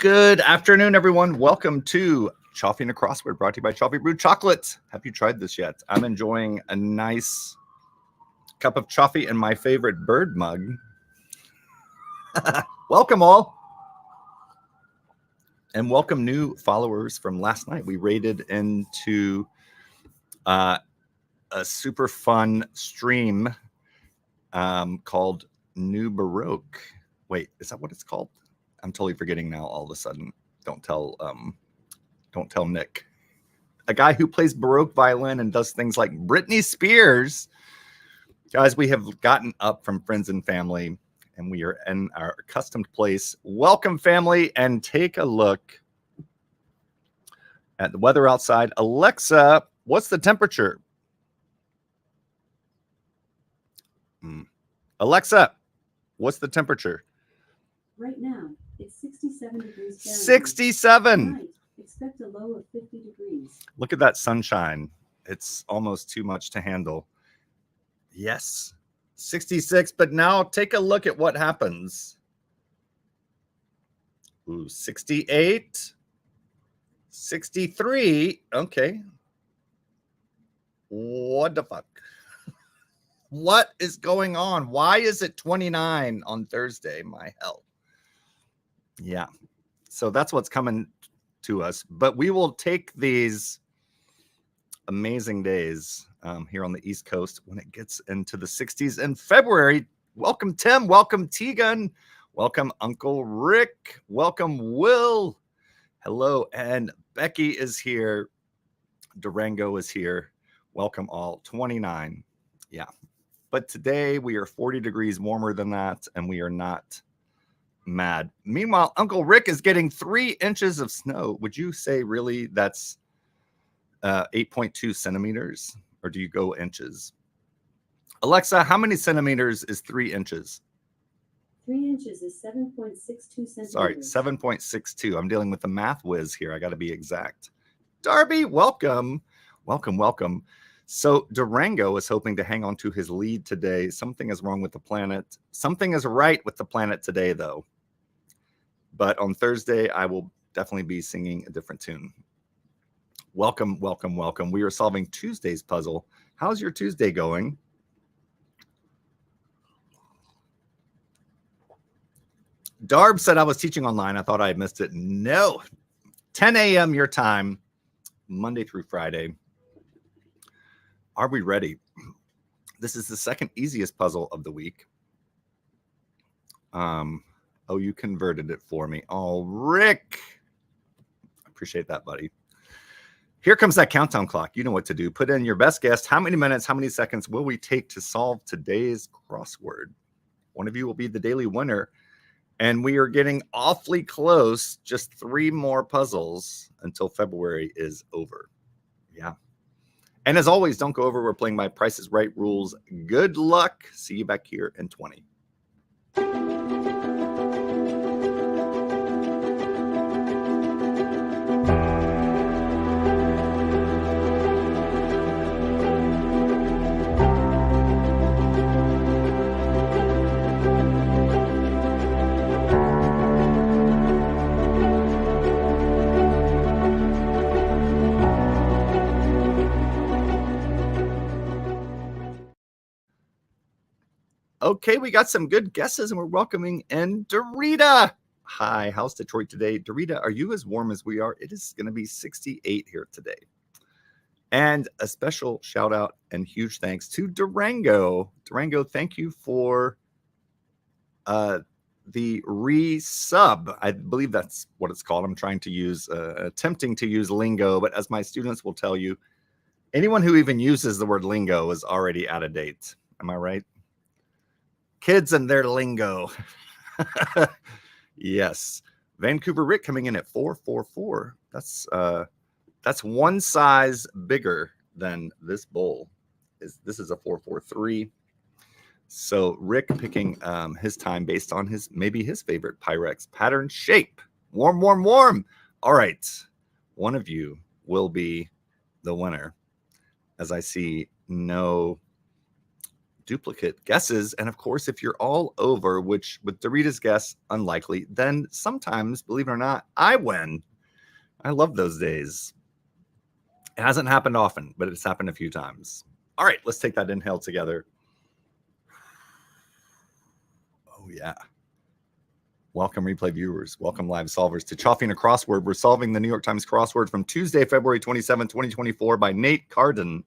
Good afternoon, everyone. Welcome to Choffy and a Crossword, brought to you by Choffy Brewed Chocolate. Have you tried this yet? I'm enjoying a nice cup of Choffy in my favorite bird mug. Welcome all. And welcome new followers from last night. We raided into a super fun stream called New Baroque. Wait, is that what it's called? I'm totally forgetting now all of a sudden. Don't tell Nick. A guy who plays Baroque violin and does things like Britney Spears. Guys, we have gotten up from friends and family, and we are in our accustomed place. Welcome, family, and take a look at the weather outside. Alexa, what's the temperature? Alexa, what's the temperature? Right now, it's 67 degrees Fahrenheit. 67. Tonight, expect a low of 50 degrees. Look at that sunshine. It's almost too much to handle. Yes, 66. But now take a look at what happens. Ooh, 68. 63. Okay. What the fuck? What is going on? Why is it 29 on Thursday? My hell. Yeah. So that's what's coming to us. But we will take these amazing days here on the East Coast when it gets into the 60s in February. Welcome, Tim. Welcome, Tegan. Welcome, Uncle Rick. Welcome, Will. Hello. And Becky is here. Durango is here. Welcome all. 29. Yeah. But today we are 40 degrees warmer than that, and we are not mad. Meanwhile, Uncle Rick is getting 3 inches of snow. Would you say really that's 8.2 centimeters, or do you go inches? Alexa, how many centimeters is 3 inches? 3 inches is 7.62 centimeters. Sorry, 7.62. I'm dealing with the math whiz here. I got to be exact. Darby, welcome. Welcome, welcome. So Durango is hoping to hang on to his lead today. Something is wrong with the planet. Something is right with the planet today, though. But on Thursday, I will definitely be singing a different tune. Welcome, welcome, welcome. We are solving Tuesday's puzzle. How's your Tuesday going? Darb said I was teaching online. I thought I had missed it. No. 10 a.m. your time, Monday through Friday. Are we ready? This is the second easiest puzzle of the week. Oh, you converted it for me. Oh, Rick. Appreciate that, buddy. Here comes that countdown clock. You know what to do. Put in your best guess. How many minutes, how many seconds will we take to solve today's crossword? One of you will be the daily winner. And we are getting awfully close. Just 3 more puzzles until February is over. Yeah. And as always, don't go over. We're playing by Price is Right rules. Good luck. See you back here in 20. Okay, we got some good guesses, and we're welcoming in Dorita. Hi, how's Detroit today? Dorita, are you as warm as we are? It is going to be 68 here today. And a special shout out and huge thanks to Durango. Durango, thank you for the resub. I believe that's what it's called. I'm trying to use, attempting to use lingo, but as my students will tell you, anyone who even uses the word lingo is already out of date. Am I right? Kids and their lingo. Yes. Vancouver Rick coming in at 444. That's one size bigger than this bowl. This is a 443. So Rick picking his time based on maybe his favorite Pyrex pattern shape. Warm, warm, warm. All right. One of you will be the winner, as I see no duplicate guesses. And of course, if you're all over, which with Dorita's guess, unlikely, then sometimes, believe it or not, I win. I love those days. It hasn't happened often, but it's happened a few times. All right, let's take that inhale together. Oh, yeah. Welcome, replay viewers. Welcome, live solvers, to Choffy and a Crossword. We're solving the New York Times crossword from Tuesday, February 27, 2024 by Nate Carden.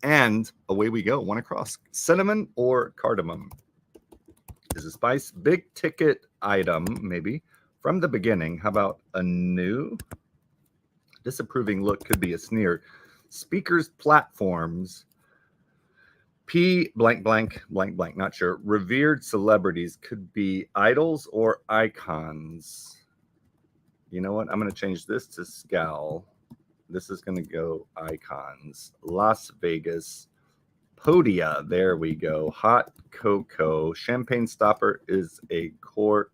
And away we go. One across. Cinnamon or cardamom is a spice. Big ticket item, maybe. From the beginning. How about a new? Disapproving look could be a sneer. Speakers, platforms. P blank blank blank blank, not sure. Revered celebrities could be idols or icons. You know what? I'm going to change this to scowl. This is going to go icons. Las Vegas. Podia. There we go. Hot cocoa. Champagne stopper is a cork.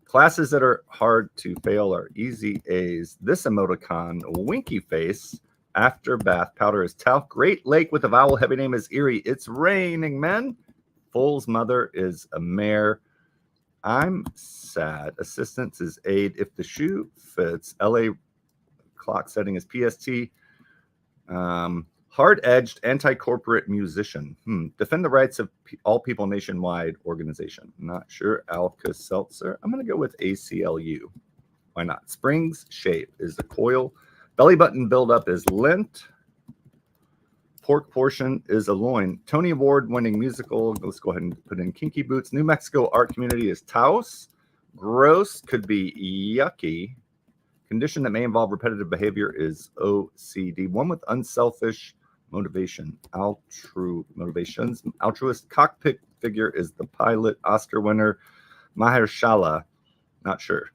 Classes that are hard to fail are easy A's. This emoticon. Winky face. After bath powder is talc. Great Lake with a vowel heavy name is Erie. It's raining, men. Fool's mother is a mare. I'm sad. Assistance is aid. If the shoe fits. LA clock setting is PST. Hard-edged anti-corporate musician. Defend the rights of all people nationwide organization. Not sure. Alka-Seltzer. I'm going to go with ACLU. Why not? Springs shape is a coil. Belly button buildup is lint. Pork portion is a loin. Tony Award winning musical. Let's go ahead and put in Kinky Boots. New Mexico art community is Taos. Gross could be yucky. Condition that may involve repetitive behavior is OCD. One with unselfish motivation. Motivations. Altruist cockpit figure is the pilot. Oscar winner Mahershala. Not sure.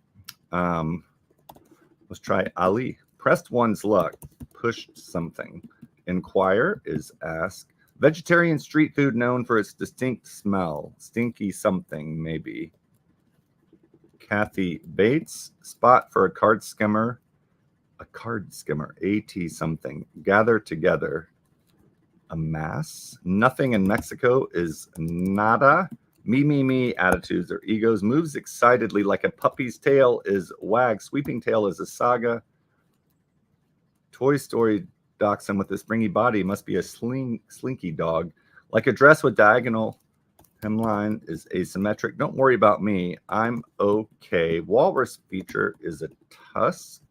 Let's try Ali. Pressed one's luck. Pushed something. Inquire is ask. Vegetarian street food known for its distinct smell. Stinky something, maybe. Kathy Bates. Spot for a card skimmer. A card skimmer. AT something. Gather together. A mass. Nothing in Mexico is nada. Me attitudes or egos. Moves excitedly like a puppy's tail is wag. Sweeping tail is a saga. Toy Story dachshund with a springy body must be a slinky dog. Like a dress with diagonal hemline is asymmetric. Don't worry about me. I'm okay. Walrus feature is a tusk.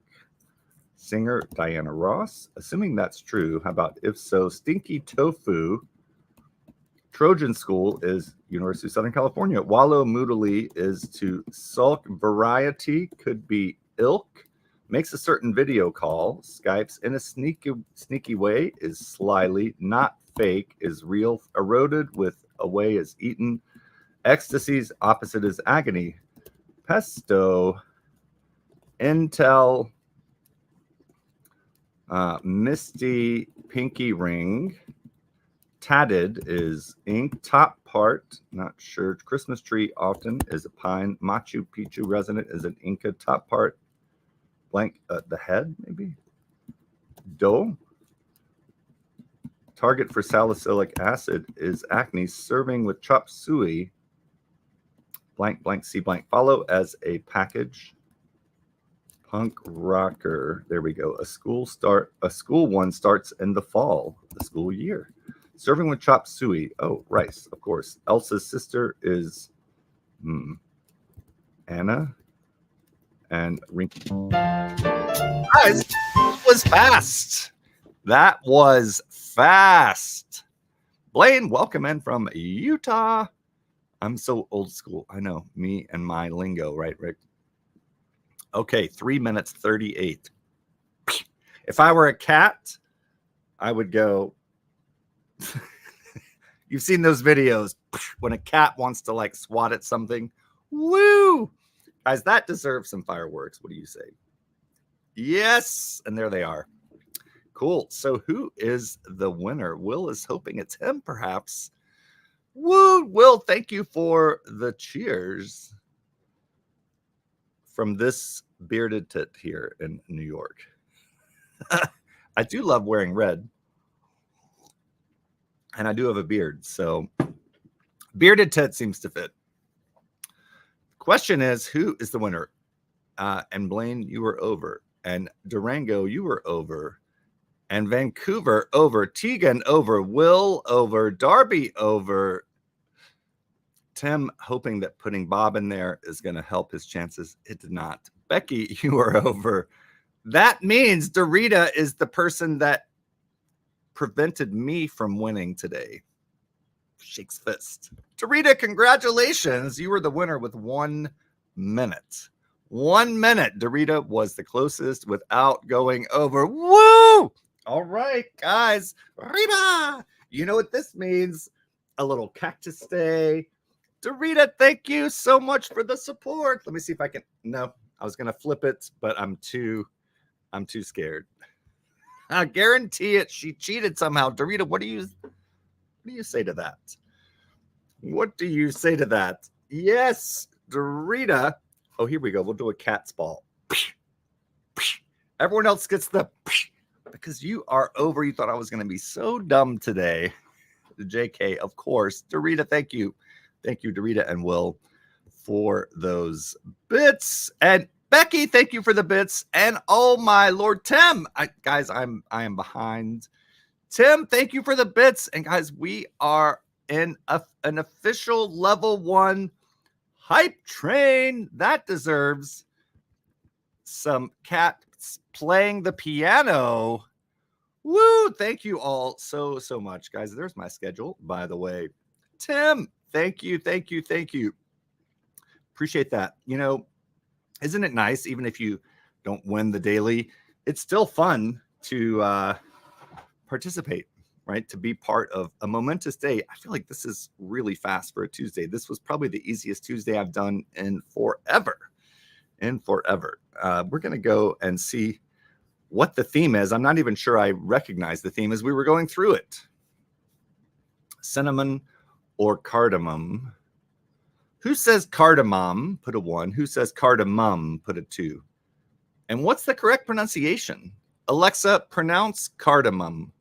Singer Diana Ross. Assuming that's true. How about if so? Stinky tofu. Trojan School is University of Southern California. Wallow moodily is to sulk. Variety could be ilk. Makes a certain video call. Skypes in a sneaky way is slyly. Not fake is real. Eroded with away is eaten. Ecstasy's opposite is agony. Pesto. Intel. Misty pinky ring. Tatted is ink. Top part, not sure. Christmas tree often is a pine. Machu Picchu resident is an Inca. Top part, blank, the head, maybe. Dough. Target for salicylic acid is acne. Serving with chop suey. Blank, blank, C blank. Follow as a package. Punk rocker. There we go. A school one starts in the fall, the school year. Serving with chop suey. Oh, rice, of course. Elsa's sister is Anna and Rinky. Guys, that was fast. That was fast. Blaine, welcome in from Utah. I'm so old school. I know. Me and my lingo, right, Rick? Okay, 3 minutes 38. If I were a cat, I would go. You've seen those videos when a cat wants to like swat at something. Woo! Guys, that deserves some fireworks. What do you say? Yes. And there they are. Cool. So who is the winner? Will is hoping it's him, perhaps. Woo! Will, thank you for the cheers from this bearded tit here in New York. I do love wearing red. And I do have a beard, so bearded tit seems to fit. Question is, who is the winner? And Blaine, you were over. And Durango, you were over. And Vancouver over. Tegan over. Will over. Darby over. Tim hoping that putting Bob in there is going to help his chances. It did not. Becky, you are over. That means Dorita is the person that prevented me from winning today. Shakes fist. Dorita, congratulations. You were the winner with 1 minute. 1 minute. Dorita was the closest without going over. Woo! All right, guys. Rita, you know what this means. A little cactus day. Dorita, thank you so much for the support. Let me see if I can. No, I was gonna flip it, but I'm too scared. I guarantee it. She cheated somehow. Dorita, what do you say to that? What do you say to that? Yes, Dorita. Oh, here we go. We'll do a cat's ball. Everyone else gets the because you are over. You thought I was going to be so dumb today. JK, of course. Dorita, thank you. Thank you, Dorita and Will, for those bits. And Becky, thank you for the bits. And oh my Lord, Tim. Guys, I am behind. Tim, thank you for the bits. And guys, we are in an official level 1 hype train. That deserves some cats playing the piano. Woo! Thank you all so much, guys. There's my schedule, by the way. Tim, thank you. Appreciate that. You know, isn't it nice, even if you don't win the daily, it's still fun to participate, right? To be part of a momentous day. I feel like this is really fast for a Tuesday. This was probably the easiest Tuesday I've done in forever. We're going to go and see what the theme is. I'm not even sure I recognize the theme as we were going through it. Cinnamon or cardamom? Who says cardamom? Put a 1. Who says cardamom? Put a 2. And what's the correct pronunciation? Alexa, pronounce cardamom.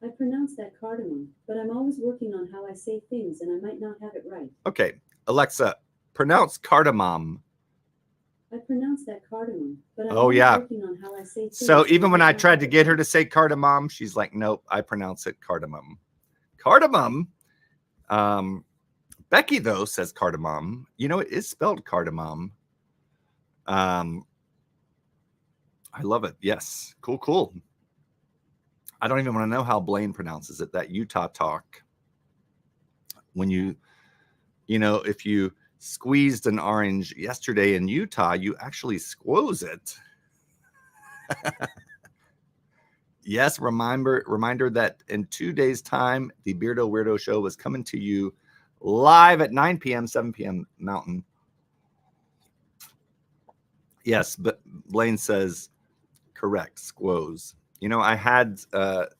I pronounce that cardamom, but I'm always working on how I say things and I might not have it right. Okay, Alexa, pronounce cardamom. I pronounce that cardamom, but I'm working on how I say things. So even when I tried to get her to say cardamom, she's like, nope, I pronounce it cardamom. Cardamom. Becky, though, says cardamom. You know, it is spelled cardamom. I love it. Yes. Cool. I don't even want to know how Blaine pronounces it, that Utah talk. When you know, if you squeezed an orange yesterday in Utah, you actually squoze it. Yes, reminder that in 2 days' time, the Beardo Weirdo Show is coming to you live at 9 p.m., 7 p.m. Mountain. Yes, but Blaine says correct, squoze. You know, I had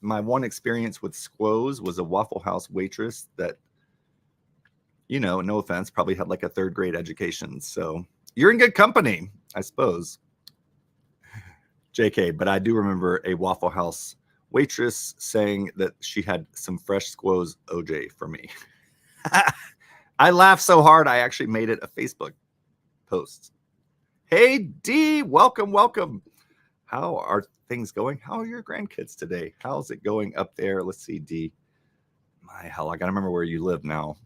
my one experience with squoze was a Waffle House waitress that, you know, no offense, probably had like a 3rd grade education. So you're in good company, I suppose. JK, but I do remember a Waffle House waitress saying that she had some fresh squoze OJ for me. I laughed so hard, I actually made it a Facebook post. Hey, D, welcome. How are things going? How are your grandkids today? How's it going up there? Let's see, D. My hell, I gotta remember where you live now.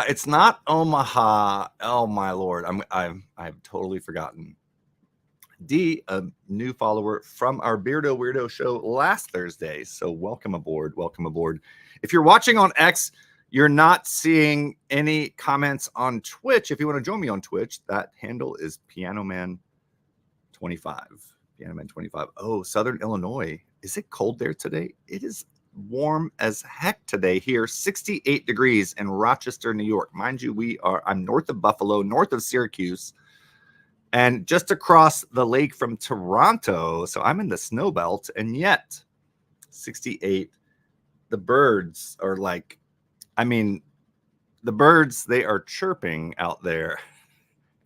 It's not Omaha. Oh my Lord, I've totally forgotten. D, a new follower from our Beardo Weirdo Show last Thursday. So welcome aboard. If you're watching on X, you're not seeing any comments on Twitch. If you want to join me on Twitch, that handle is PianoMan25. PianoMan25. Oh, Southern Illinois. Is it cold there today? It is warm as heck today here. 68 degrees in Rochester, New York. Mind you, I'm north of Buffalo, north of Syracuse, and just across the lake from Toronto. So I'm in the snow belt, and yet 68. The birds are like, the birds, they are chirping out there,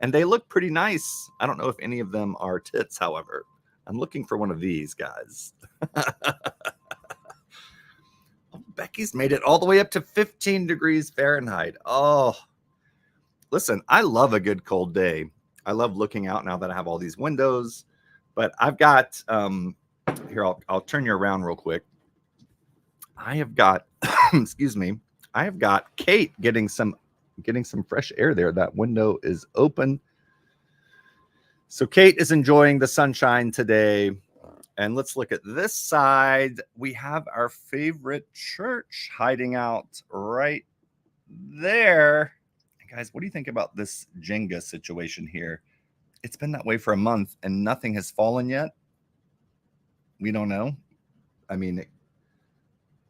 and they look pretty nice. I don't know if any of them are tits, however. I'm looking for one of these guys. Becky's made it all the way up to 15 degrees Fahrenheit. Oh, listen, I love a good cold day. I love looking out now that I have all these windows, but I've got, here, I'll turn you around real quick. I have got, excuse me, I have got Kate getting some fresh air there. That window is open. So Kate is enjoying the sunshine today. And let's look at this side. We have our favorite church hiding out right there. Guys, what do you think about this Jenga situation here? It's been that way for a month and nothing has fallen yet. We don't know. I mean,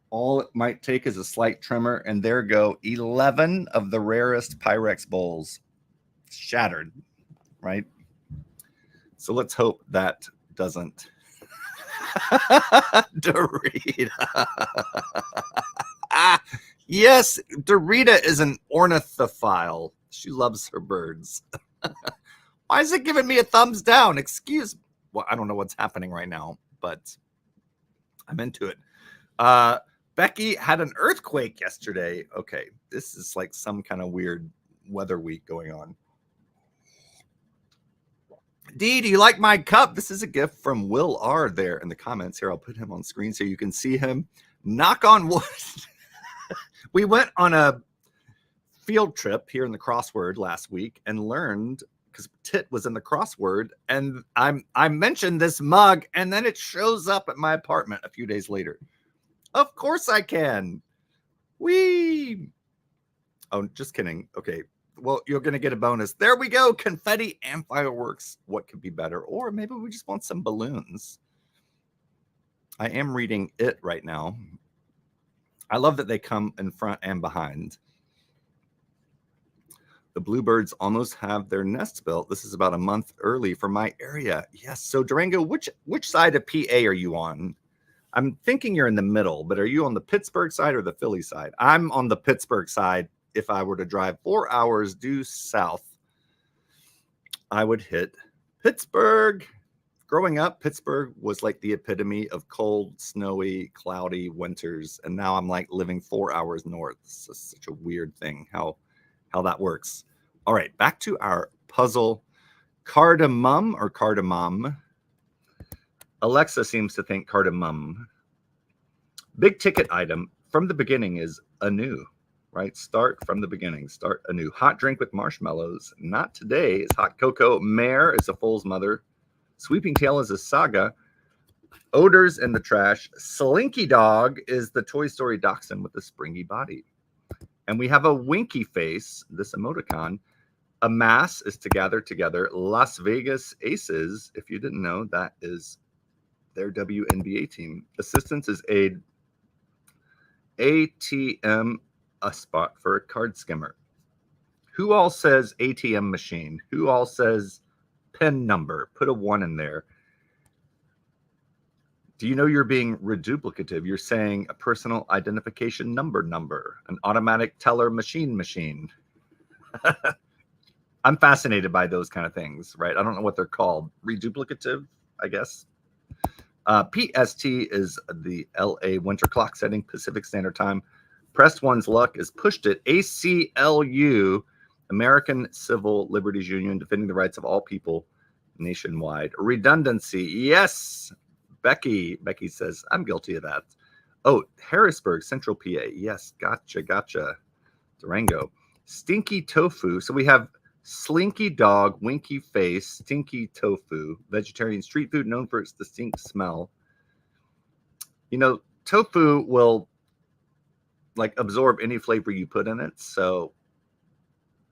all it might take is a slight tremor, and there go 11 of the rarest Pyrex bowls shattered, right? So let's hope that doesn't. Dorita. Yes, Dorita is an ornithophile. She loves her birds. Why is it giving me a thumbs down? Excuse me. Well, I don't know what's happening right now, but I'm into it. Becky had an earthquake yesterday. Okay, this is like some kind of weird weather week going on. Dee, do you like my cup? This is a gift from Will R there in the comments. Here, I'll put him on screen so you can see him. Knock on wood. We went on a field trip here in the crossword last week and learned, because Tit was in the crossword, and I mentioned this mug, and then it shows up at my apartment a few days later. Of course I can. Whee! Oh, just kidding. Okay. Well, you're going to get a bonus. There we go. Confetti and fireworks. What could be better? Or maybe we just want some balloons. I am reading it right now. I love that they come in front and behind. The bluebirds almost have their nests built. This is about a month early for my area. Yes. So Durango, which side of PA are you on? I'm thinking you're in the middle, but are you on the Pittsburgh side or the Philly side? I'm on the Pittsburgh side. If I were to drive 4 hours due south, I would hit Pittsburgh. Growing up, Pittsburgh was like the epitome of cold, snowy, cloudy winters. And now I'm like living 4 hours north. It's just such a weird thing how that works. All right, back to our puzzle. Cardamom or cardamom. Alexa seems to think cardamom. Big ticket item from the beginning is anew, right? Start from the beginning. Start anew. Hot drink with marshmallows. Not today is hot cocoa. Mare is a fool's mother. Sweeping tail is a saga. Odors in the trash. Slinky dog is the Toy Story dachshund with the springy body. And we have a winky face, this emoticon. A mass is to gather together. Las Vegas Aces, if you didn't know, that is their WNBA team. Assistance is aid. ATM, a spot for a card skimmer. Who all says ATM machine? Who all says PIN number? Put a 1 in there. Do you know you're being reduplicative? You're saying a personal identification number, an automatic teller machine. I'm fascinated by those kind of things, right? I don't know what they're called. Reduplicative, I guess. PST is the LA winter clock setting, Pacific Standard Time. Pressed one's luck is pushed it. ACLU, American Civil Liberties Union, defending the rights of all people nationwide. Redundancy, yes. Becky says, I'm guilty of that. Oh, Harrisburg, Central PA. Yes, gotcha. Durango. Stinky tofu. So we have slinky dog, winky face, stinky tofu, vegetarian street food known for its distinct smell. You know, tofu will like absorb any flavor you put in it. So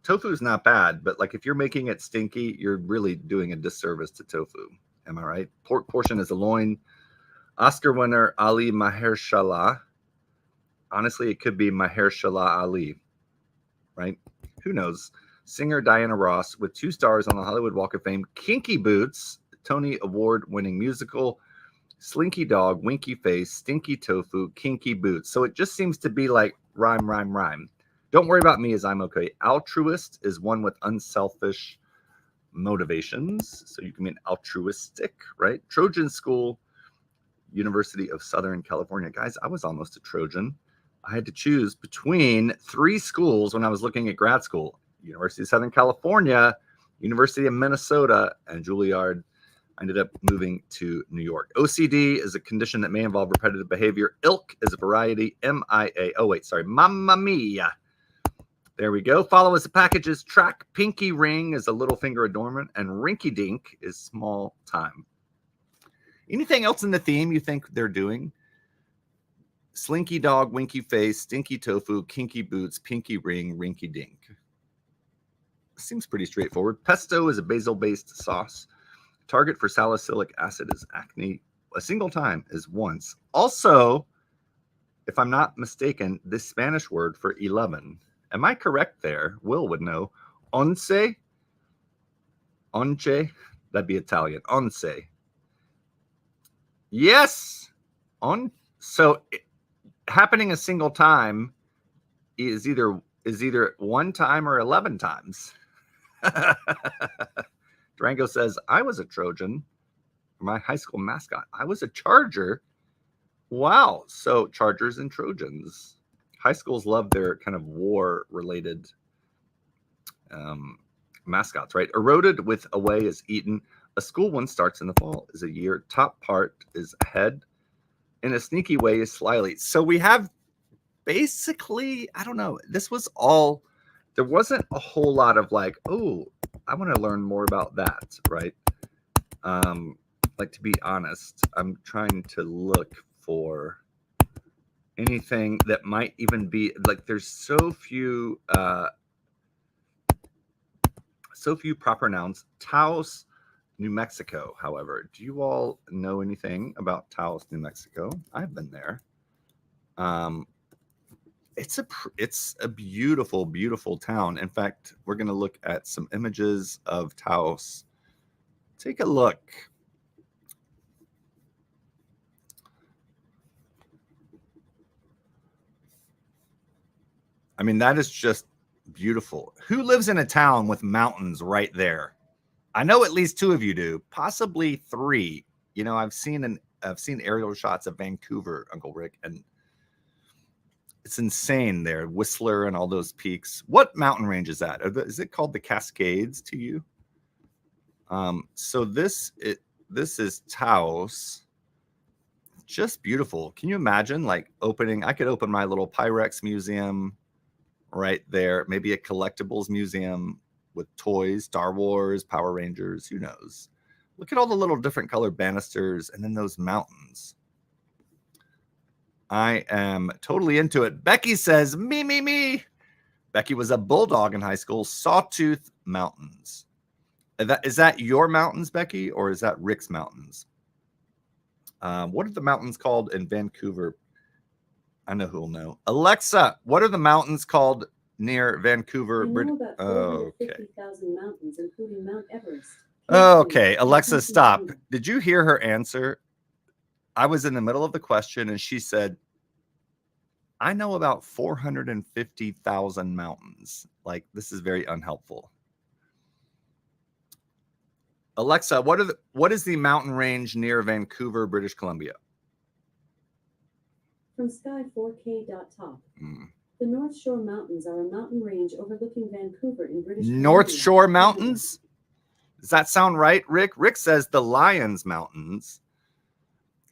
tofu is not bad, but like if you're making it stinky, you're really doing a disservice to tofu. Am I right? Pork portion is a loin. Oscar winner Ali Mahershala. Honestly, it could be Mahershala Ali, right? Who knows? Singer Diana Ross with 2 stars on the Hollywood Walk of Fame. Kinky Boots, Tony Award-winning musical. Slinky dog, winky face, stinky tofu, kinky boots. So it just seems to be like rhyme. Don't worry about me as I'm okay. Altruist is one with unselfish motivations. So you can mean altruistic, right? Trojan School, University of Southern California. Guys, I was almost a Trojan. I had to choose between 3 schools when I was looking at grad school: University of Southern California, University of Minnesota, and Juilliard. I ended up moving to New York. OCD is a condition that may involve repetitive behavior. Ilk is a variety. MIA. Oh, wait, sorry. Mamma mia. There we go. Follow us the packages. Track. Pinky ring is a little finger adornment. And rinky dink is small time. Anything else in the theme you think they're doing? Slinky dog, winky face, stinky tofu, kinky boots, pinky ring, rinky dink. Seems pretty straightforward. Pesto is a basil-based sauce. Target for salicylic acid is acne. A single time is once. Also, if I'm not mistaken, this Spanish word for 11. Am I correct there? Will would know. Once? Once? That'd be Italian. Once. Yes. So happening a single time is either one time or 11 times. Durango says, I was a Trojan. My high school mascot. I was a Charger. Wow. So Chargers and Trojans. High schools love their kind of war-related mascots, right? Eroded with away is eaten. A school one starts in the fall is a year. Top part is ahead. In a sneaky way is slyly. So we have basically, I don't know. This was all, there wasn't a whole lot of like, oh, I want to learn more about that, right? Like, to be honest, I'm trying to look for anything that might even be like, there's so few proper nouns. Taos, New Mexico, however. Do you all know anything about Taos, New Mexico? I've been there. It's a beautiful, beautiful town. In fact, we're going to look at some images of Taos. Take a look. I mean, that is just beautiful. Who lives in a town with mountains right there? I know at least 2 of you do, possibly 3. You know, I've seen aerial shots of Vancouver, Uncle Rick, and it's insane there. Whistler and all those peaks. What mountain range is that? Is it called the Cascades to you? So this is Taos. Just beautiful. Can you imagine like opening? I could open my little Pyrex museum right there. Maybe a collectibles museum with toys, Star Wars, Power Rangers. Who knows? Look at all the little different colored banisters and then those mountains. I am totally into it. Becky says, me. Becky was a bulldog in high school. Sawtooth Mountains. Is that your mountains, Becky, or is that Rick's mountains? What are the mountains called in Vancouver? I know who'll know. Alexa, what are the mountains called near Vancouver? I know about 450,000 mountains, including Mount Everest. Okay, Alexa, stop. Did you hear her answer? I was in the middle of the question and she said, I know about 450,000 mountains. Like, this is very unhelpful. Alexa, what is the mountain range near Vancouver, British Columbia? From Sky4K.top. The North Shore Mountains are a mountain range overlooking Vancouver in British Columbia. North Shore Mountains? Does that sound right, Rick? Rick says the Lions Mountains.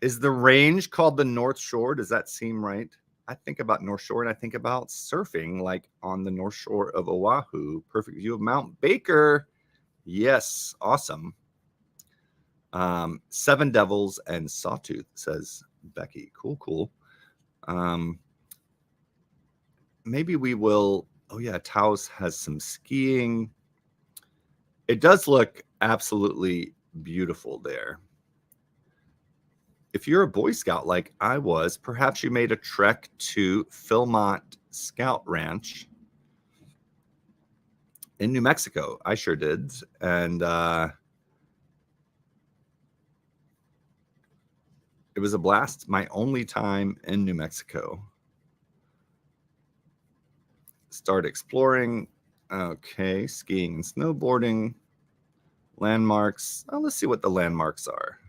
Is the range called the North Shore? Does that seem right? I think about North Shore and I think about surfing like on the North Shore of Oahu. Perfect view of Mount Baker. Yes, awesome. 7 Devils and Sawtooth, says Becky. Cool. Maybe we will. Oh yeah, Taos has some skiing. It does look absolutely beautiful there. If you're a Boy Scout like I was, perhaps you made a trek to Philmont Scout Ranch in New Mexico. I sure did. And it was a blast. My only time in New Mexico. Start exploring. Okay, skiing and snowboarding. Landmarks. Oh, let's see what the landmarks are.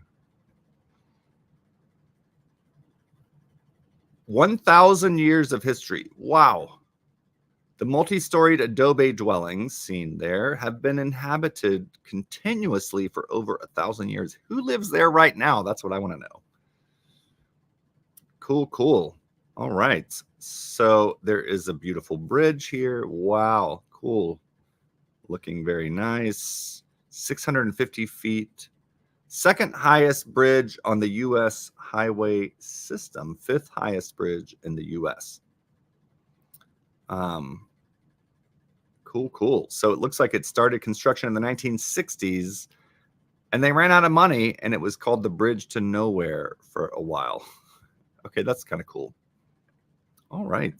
1,000 years of history. Wow. The multi-storied adobe dwellings seen there have been inhabited continuously for over 1,000 years. Who lives there right now? That's what I want to know. Cool, cool. All right. So there is a beautiful bridge here. Wow, cool. Looking very nice. 650 feet. Second highest bridge on the U.S. highway system. Fifth highest bridge in the U.S. Cool, cool. So it looks like it started construction in the 1960s, and they ran out of money, and it was called the Bridge to Nowhere for a while. Okay, that's kind of cool. All right.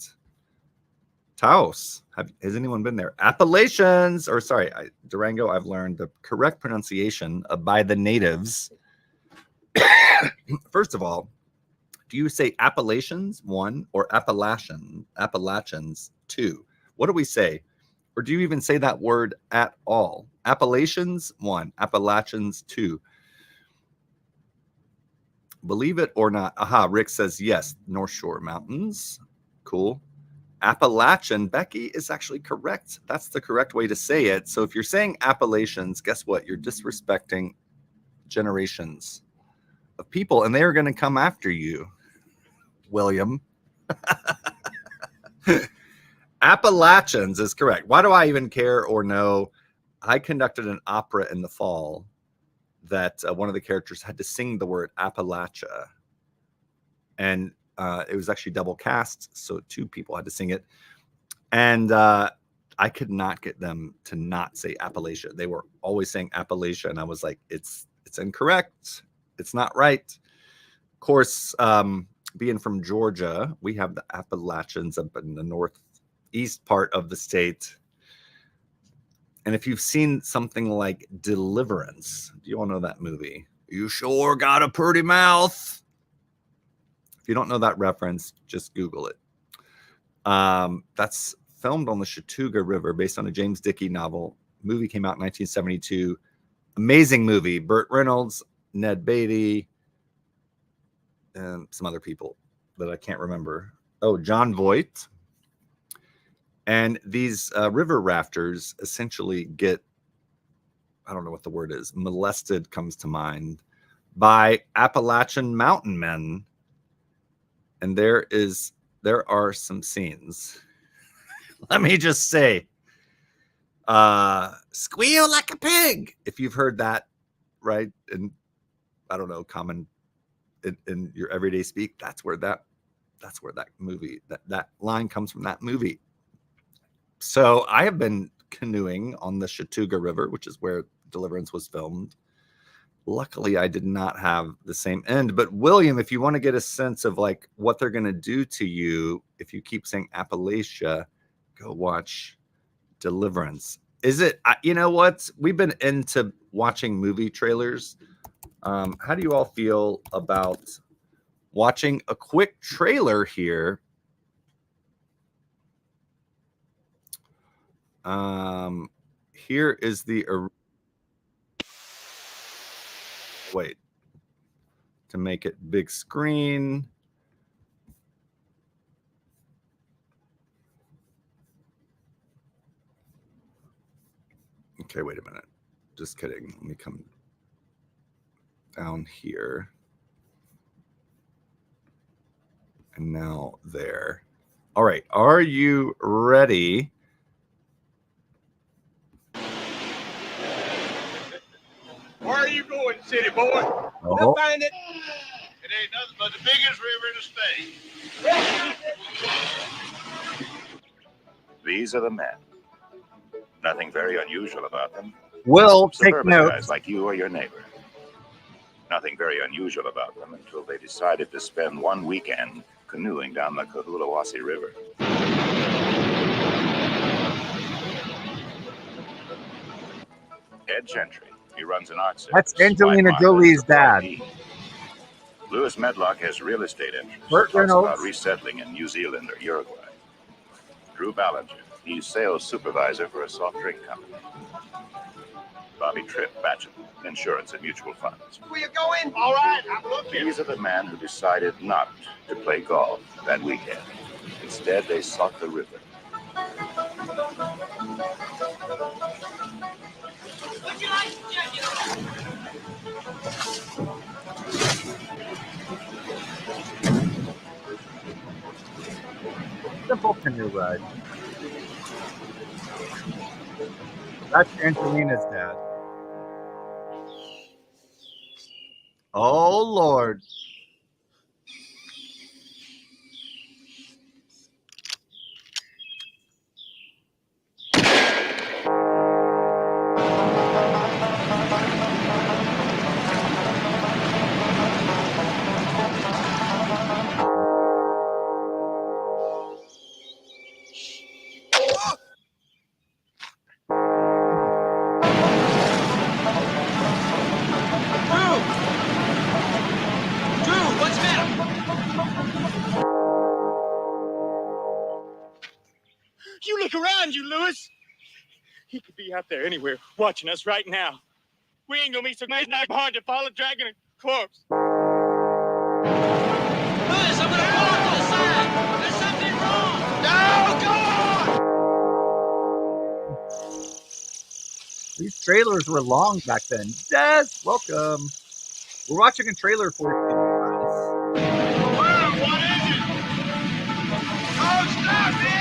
Taos. Has anyone been there? Appalachians, or sorry, Durango, I've learned the correct pronunciation by the natives. First of all, do you say Appalachians, 1, or Appalachians, 2? What do we say? Or do you even say that word at all? Appalachians, 1, Appalachians, 2. Believe it or not. Aha, Rick says yes, North Shore Mountains. Cool. Appalachian, Becky is actually correct. That's the correct way to say it. So if you're saying Appalachians, guess what? You're disrespecting generations of people, and they are going to come after you, William. Appalachians is correct. Why do I even care or know? I conducted an opera in the fall that one of the characters had to sing the word Appalachia. And it was actually double cast, so 2 people had to sing it. And I could not get them to not say Appalachia. They were always saying Appalachia, and I was like, it's incorrect. It's not right. Of course, being from Georgia, we have the Appalachians up in the northeast part of the state. And if you've seen something like Deliverance, do you all know that movie? You sure got a pretty mouth. If you don't know that reference, just Google it. That's filmed on the Chattooga River based on a James Dickey novel. Movie came out in 1972. Amazing movie. Burt Reynolds, Ned Beatty, and some other people that I can't remember. Oh, John Voight. And these river rafters essentially get, I don't know what the word is, molested comes to mind, by Appalachian mountain men. And there are some scenes. Let me just say, squeal like a pig. If you've heard that, right? And I don't know, common in your everyday speak, that's where that movie, that line comes from, that movie. So I have been canoeing on the Chattooga River, which is where Deliverance was filmed. Luckily, I did not have the same end. But William, if you want to get a sense of like what they're going to do to you if you keep saying Appalachia, go watch Deliverance. Is it, you know what? We've been into watching movie trailers. How do you all feel about watching a quick trailer here? Here is the wait, to make it big screen. Okay, wait a minute. Just kidding. Let me come down here. And now there. All right. Are you ready? Where are you going, city boy? Oh. We'll find it. It ain't nothing but the biggest river in the state. These are the men. Nothing very unusual about them. Will take Suburban notes. guys like you or your neighbor. Nothing very unusual about them until they decided to spend one weekend canoeing down the Cohulawasi River. Ed Gentry. He runs an art service. That's Angelina Jolie's dad. Lewis Medlock has real estate interests. Burt Talks Reynolds. about resettling in New Zealand or Uruguay. Drew Ballinger. He's sales supervisor for a soft drink company. Bobby Tripp, bachelor, insurance and mutual funds. Where you going? All right, I'm looking. These are the men who decided not to play golf that weekend. Instead, they sought the river. Simple canoe ride. That's Angelina's dad. Oh, Lord. You look around you, Lewis. He could be out there anywhere watching us right now. We ain't gonna be so hard to follow dragging a corpse. Lewis, I'm gonna pull off to the side. There's something wrong. No, go on. These trailers were long back then. Des, welcome. We're watching a trailer for you. What is it? Oh, stop it!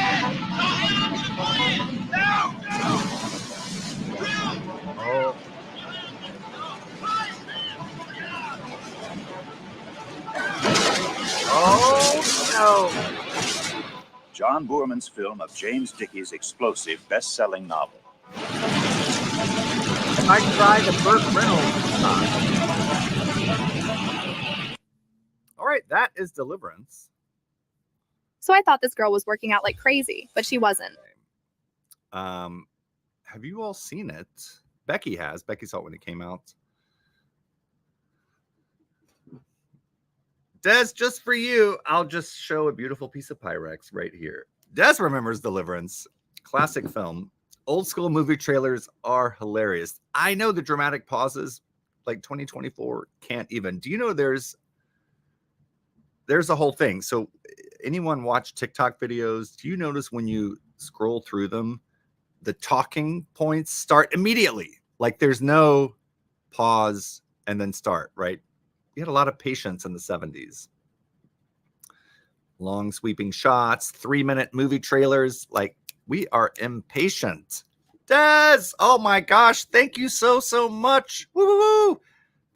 Don't hit up to the plan. No, no. Will. Oh. Oh, no. John Boorman's film of James Dickey's explosive best-selling novel. If I try the Burt Reynolds song. All right, that is Deliverance. So I thought this girl was working out like crazy, but she wasn't. Have you all seen it? Becky has. Becky saw it when it came out. Des, just for you, I'll just show a beautiful piece of Pyrex right here. Des remembers Deliverance. Classic film. Old school movie trailers are hilarious. I know the dramatic pauses, like 2024, can't even. Do you know there's a whole thing? So anyone watch TikTok videos? Do you notice when you scroll through them, the talking points start immediately? Like there's no pause and then start, right? We had a lot of patience in the 70s. Long sweeping shots, 3-minute movie trailers. Like we are impatient. Des, oh my gosh, thank you so much. Woo!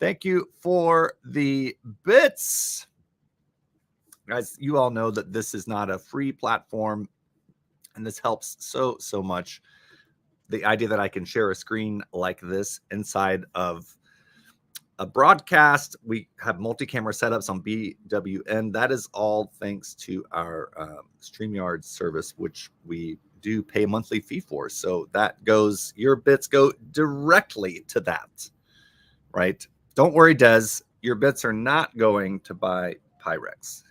Thank you for the bits. Guys, you all know that this is not a free platform, and this helps so much. The idea that I can share a screen like this inside of a broadcast. We have multi-camera setups on BWN. That is all thanks to our StreamYard service, which we do pay a monthly fee for. So that goes, your bits go directly to that, right? Don't worry, Des, your bits are not going to buy Pyrex.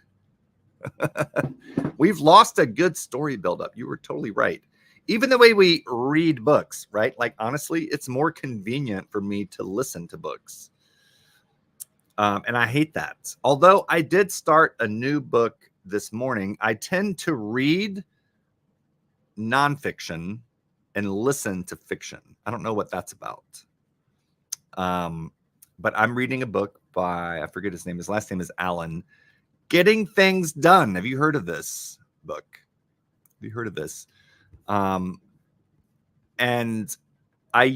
We've lost a good story buildup. You were totally right. Even the way we read books, right? Like, honestly, it's more convenient for me to listen to books. And I hate that. Although I did start a new book this morning, I tend to read nonfiction and listen to fiction. I don't know what that's about. But I'm reading a book by, I forget his name. His last name is Allen. Getting Things Done. Have you heard of this book? Have you heard of this? And I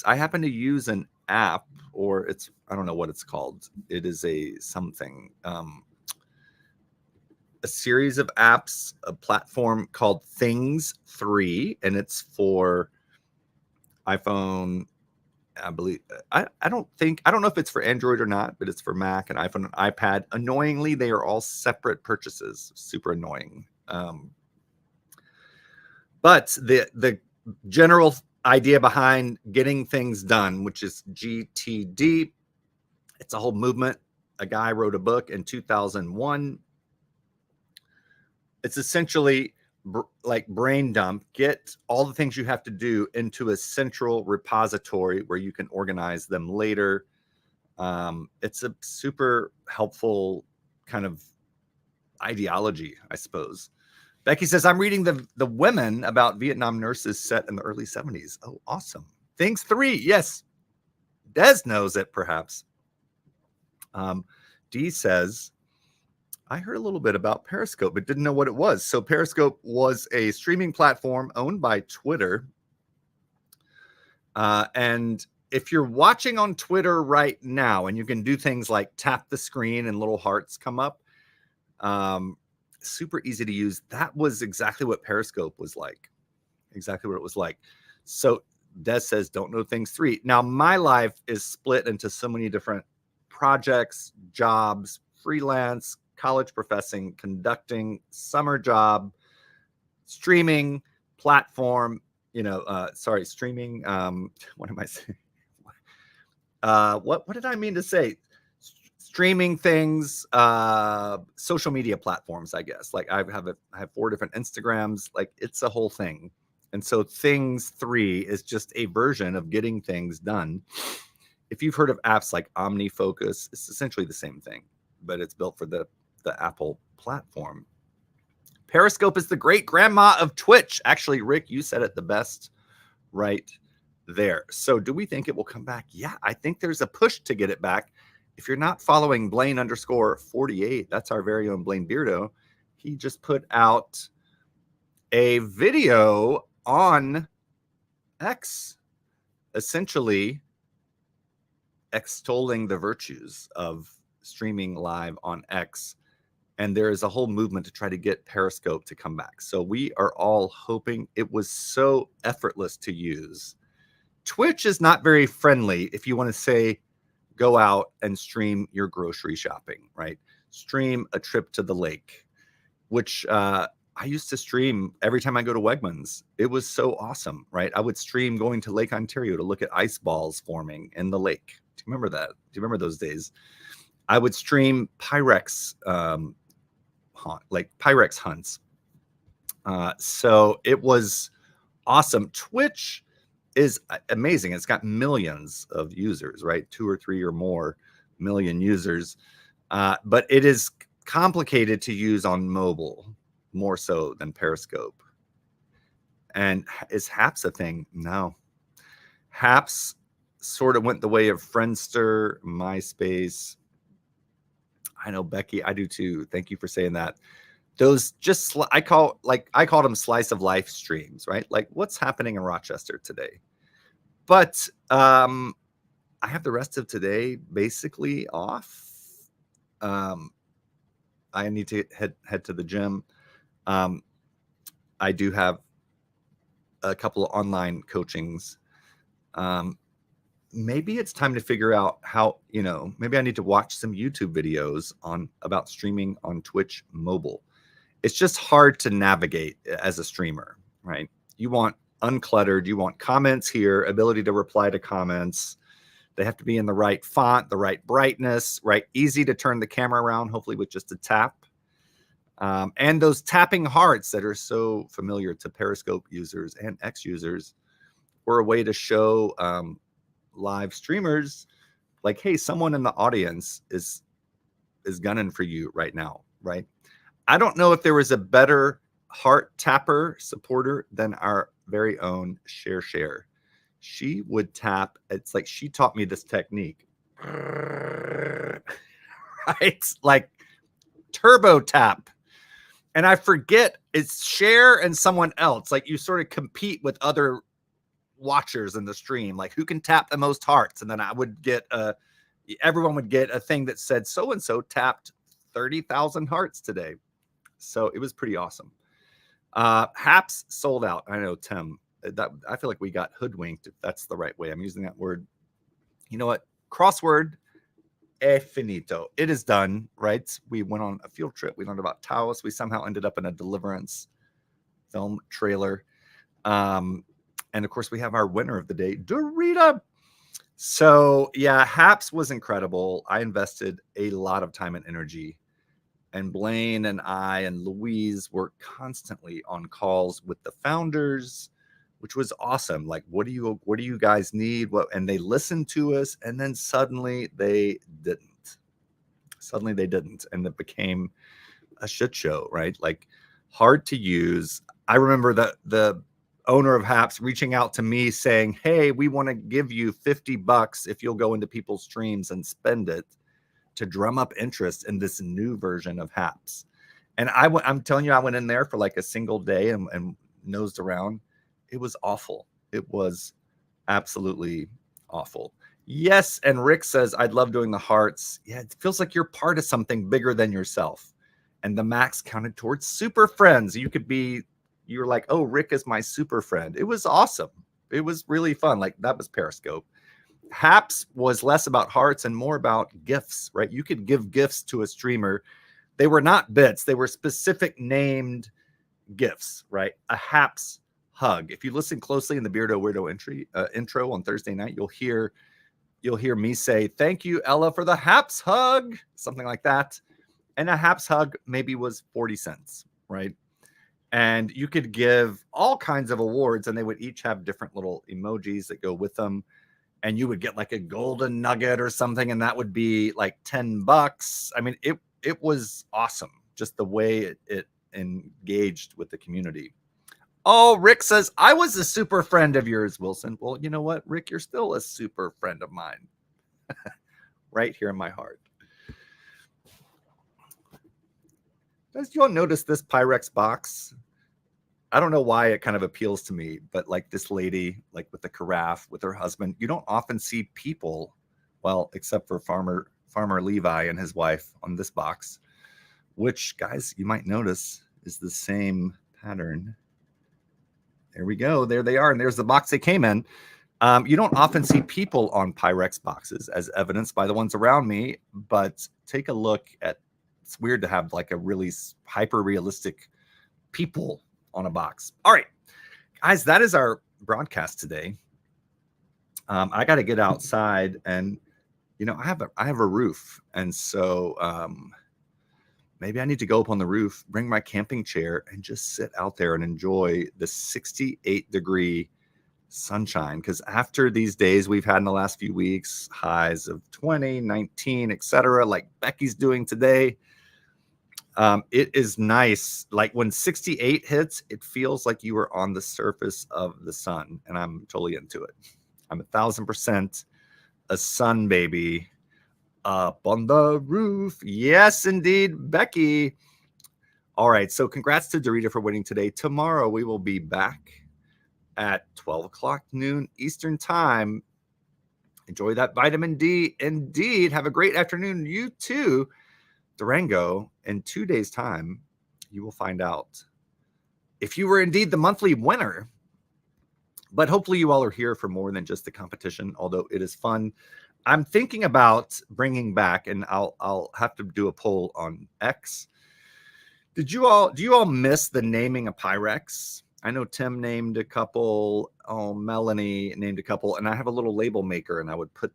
happen to use an app, or it's, I don't know what it's called. It is a series of apps, a platform called Things 3, and it's for iPhone. I believe, I don't know if it's for Android or not, but it's for Mac and iPhone and iPad. Annoyingly, they are all separate purchases. Super annoying. But the general idea behind Getting Things Done, which is GTD, it's a whole movement. A guy wrote a book in 2001. It's essentially like brain dump, get all the things you have to do into a central repository where you can organize them later. It's a super helpful kind of ideology, I suppose. Becky says, I'm reading the Women about Vietnam nurses set in the early 70s. Oh, awesome. Things 3. Yes. Des knows it, perhaps. Dee says, I heard a little bit about Periscope, but didn't know what it was. So Periscope was a streaming platform owned by Twitter. And if you're watching on Twitter right now, and you can do things like tap the screen and little hearts come up, super easy to use. That was exactly what Periscope was like. Exactly what it was like. So Des says, don't know things 3. Now, my life is split into so many different projects, jobs, freelance, college professing, conducting, summer job, streaming, platform, streaming. What am I saying? What did I mean to say? Streaming things, social media platforms, I guess. Like I have 4 different Instagrams. Like it's a whole thing. And so things 3 is just a version of getting things done. If you've heard of apps like OmniFocus, it's essentially the same thing, but it's built for the Apple platform. Periscope is the great grandma of Twitch. Actually, Rick, you said it the best right there. So do we think it will come back? Yeah, I think there's a push to get it back. If you're not following Blaine_48, that's our very own Blaine Beardo. He just put out a video on X, essentially extolling the virtues of streaming live on X. And there is a whole movement to try to get Periscope to come back. So we are all hoping. It was so effortless to use. Twitch is not very friendly if you want to say, go out and stream your grocery shopping, right? Stream a trip to the lake, which I used to stream every time I go to Wegmans. It was so awesome, right? I would stream going to Lake Ontario to look at ice balls forming in the lake. Do you remember that? Do you remember those days? I would stream Pyrex, Pyrex hunts. So it was awesome. Twitch is amazing. It's got millions of users, right? 2 or 3 or more million users. But it is complicated to use on mobile, more so than Periscope. And is Haps a thing? No. Haps sort of went the way of Friendster, MySpace. I know, Becky, I do too. Thank you for saying that. Those just, I called them slice of life streams, right? Like what's happening in Rochester today. But I have the rest of today basically off. I need to head to the gym. I do have a couple of online coachings. Maybe it's time to figure out how, maybe I need to watch some YouTube videos about streaming on Twitch mobile. It's just hard to navigate as a streamer, right? You want uncluttered, you want comments here, ability to reply to comments. They have to be in the right font, the right brightness, right? Easy to turn the camera around, hopefully with just a tap. And those tapping hearts that are so familiar to Periscope users and X users were a way to show live streamers like, hey, someone in the audience is gunning for you right now, right? I don't know if there was a better heart tapper supporter than our very own Share. She would tap. It's like she taught me this technique, right? Like turbo tap. And I forget, it's Share and someone else. Like you sort of compete with other watchers in the stream, like who can tap the most hearts. And then I would get everyone would get a thing that said so-and-so tapped 30,000 hearts today. So it was pretty awesome. Haps sold out. I know, Tim, that I feel like we got hoodwinked, if that's the right way I'm using that word. You know what? Crossword è finito. It is done, right? We went on a field trip. We learned about TUES. We somehow ended up in a Deliverance film trailer. And of course, we have our winner of the day, Dorita. So yeah, Haps was incredible. I invested a lot of time and energy And Blaine and I and Louise were constantly on calls with the founders, which was awesome. Like, what do you guys need? And they listened to us, and then suddenly they didn't. And it became a shit show, right? Like, hard to use. I remember the owner of Haps reaching out to me saying, hey, we want to give you $50 if you'll go into people's streams and spend it to drum up interest in this new version of Haps. And I'm telling you, I went in there for like a single day and nosed around. It was awful. It was absolutely awful. Yes. And Rick says, I'd love doing the hearts. Yeah, it feels like you're part of something bigger than yourself. And the max counted towards super friends. You're like, oh, Rick is my super friend. It was awesome. It was really fun. Like, that was Periscope. Haps was less about hearts and more about gifts, right? You could give gifts to a streamer. They were not bits. They were specific named gifts, right? A Haps hug. If you listen closely in the Beardo Weirdo intro on Thursday night, you'll hear me say, thank you, Ella, for the Haps hug, something like that. And a Haps hug maybe was 40 cents, right? And you could give all kinds of awards, and they would each have different little emojis that go with them. And you would get like a golden nugget or something, and that would be like $10. I mean, it was awesome, just the way it engaged with the community. Oh, Rick says, I was a super friend of yours, Wilson. Well, you know what, Rick, you're still a super friend of mine. Right here in my heart. Guys, you all notice this Pyrex box? I don't know why it kind of appeals to me, but like this lady, like with the carafe with her husband, you don't often see people, well, except for Farmer Levi and his wife on this box, which, guys, you might notice is the same pattern. There we go. There they are. And there's the box they came in. You don't often see people on Pyrex boxes, as evidenced by the ones around me, but take a look at, it's weird to have like a really hyper realistic people on a box. All right, guys, that is our broadcast today. I got to get outside, and I have a roof, and so maybe I need to go up on the roof, bring my camping chair, and just sit out there and enjoy the 68-degree sunshine. Because after these days we've had in the last few weeks, highs of 20, 19, etc., like Becky's doing today. It is nice. Like when 68 hits, it feels like you are on the surface of the sun, and I'm totally into it. I'm 1,000% a sun baby up on the roof. Yes, indeed, Becky. All right, so congrats to Dorita for winning today. Tomorrow we will be back at 12 o'clock noon Eastern time. Enjoy that vitamin D. Indeed, have a great afternoon. You too. Durango, in 2 days' time, you will find out if you were indeed the monthly winner. But hopefully you all are here for more than just the competition, although it is fun. I'm thinking about bringing back, and I'll have to do a poll on X. Do you all miss the naming of Pyrex? I know Tim named a couple. Oh, Melanie named a couple, and I have a little label maker, and I would put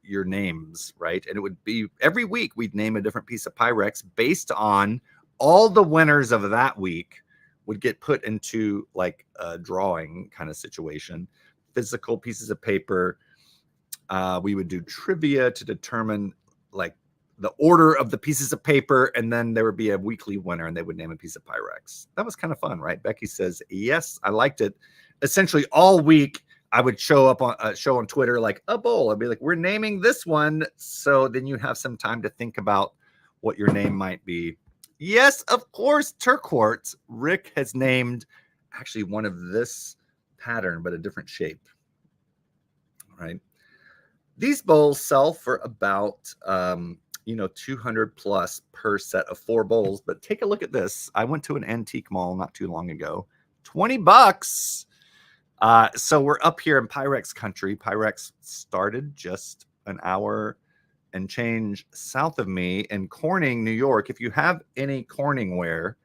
your names, right? And it would be every week we'd name a different piece of Pyrex based on all the winners of that week would get put into like a drawing kind of situation, physical pieces of paper. We would do trivia to determine like the order of the pieces of paper, and then there would be a weekly winner, and they would name a piece of Pyrex. That was kind of fun, right? Becky says, yes, I liked it. Essentially all week, I would show up on show on Twitter like a bowl. I'd be like, we're naming this one. So then you have some time to think about what your name might be. Yes, of course, Turquoise. Rick has named actually one of this pattern, but a different shape. All right. These bowls sell for about 200 plus per set of 4 bowls. But take a look at this. I went to an antique mall not too long ago. $20. So we're up here in Pyrex country. Pyrex started just an hour and change south of me in Corning, New York. If you have any Corning ware,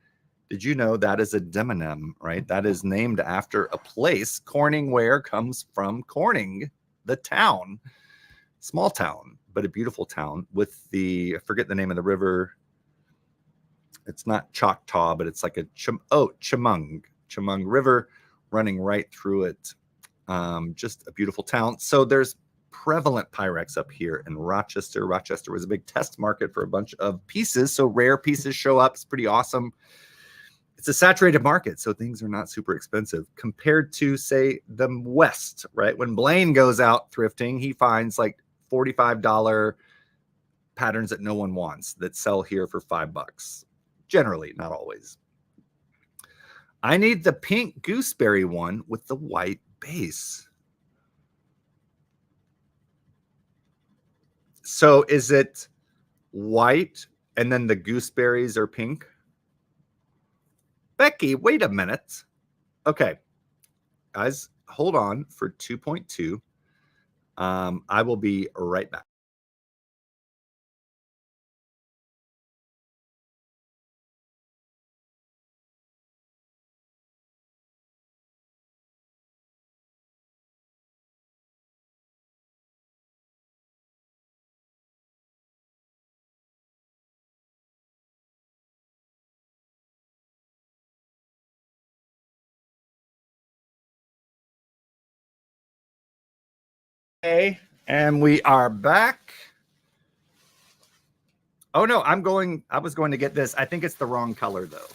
did you know that is a demonym, right? That is named after a place. Corning ware comes from Corning, the town. Small town, but a beautiful town with I forget the name of the river. It's not Choctaw, but it's like a Chemung River running right through it. Just a beautiful town. So there's prevalent Pyrex up here in Rochester. Rochester was a big test market for a bunch of pieces. So rare pieces show up. It's pretty awesome. It's a saturated market, so things are not super expensive compared to, say, the West, right? When Blaine goes out thrifting, he finds like $45 patterns that no one wants that sell here for $5. Generally, not always. I need the pink gooseberry one with the white base. So is it white and then the gooseberries are pink? Becky, wait a minute. Okay, guys, hold on for 2.2. I will be right back. Okay, and we are back. Oh no, I was going to get this. I think it's the wrong color though.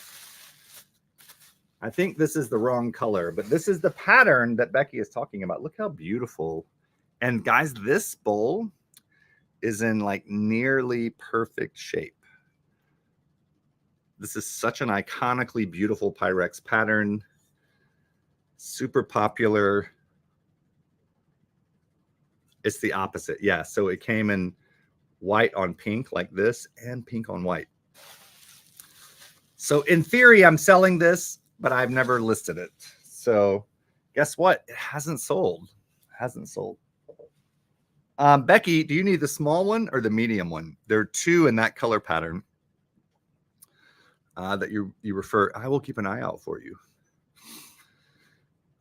I think this is the wrong color, but this is the pattern that Becky is talking about. Look how beautiful. And guys, this bowl is in like nearly perfect shape. This is such an iconically beautiful Pyrex pattern. Super popular. It's the opposite. Yeah, so it came in white on pink like this and pink on white. So in theory, I'm selling this, but I've never listed it. So guess what? It hasn't sold. Hasn't sold. Becky, do you need the small one or the medium one? There are two in that color pattern that you refer. I will keep an eye out for you.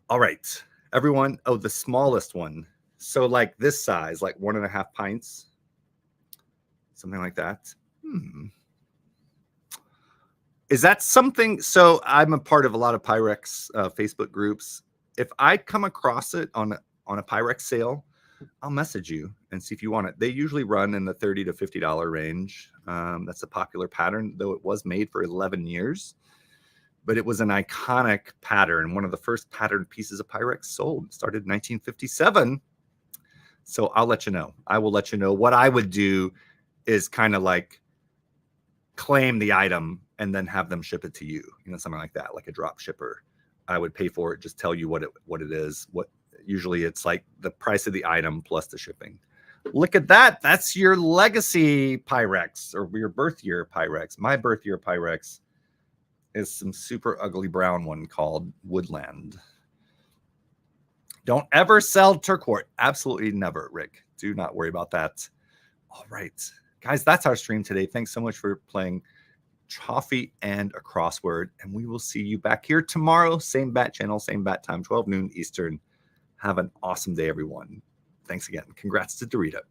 All right, everyone. Oh, the smallest one. So like this size, like 1.5 pints, something like that. Is that something? So I'm a part of a lot of Pyrex Facebook groups. If I come across it on a Pyrex sale, I'll message you and see if you want it. They usually run in the $30 to $50 range. That's a popular pattern, though it was made for 11 years. But it was an iconic pattern. One of the first patterned pieces of Pyrex sold. It started in 1957. So I'll let you know. I will let you know. What I would do is kind of like claim the item and then have them ship it to you. You know, something like that, like a drop shipper. I would pay for it, just tell you what it is. Usually it's like the price of the item plus the shipping. Look at that. That's your legacy Pyrex or your birth year Pyrex. My birth year Pyrex is some super ugly brown one called Woodland. Don't ever sell turquoise. Absolutely never, Rick. Do not worry about that. All right, guys, that's our stream today. Thanks so much for playing Choffy and a crossword. And we will see you back here tomorrow. Same bat channel, same bat time, 12 noon Eastern. Have an awesome day, everyone. Thanks again. Congrats to Dorita.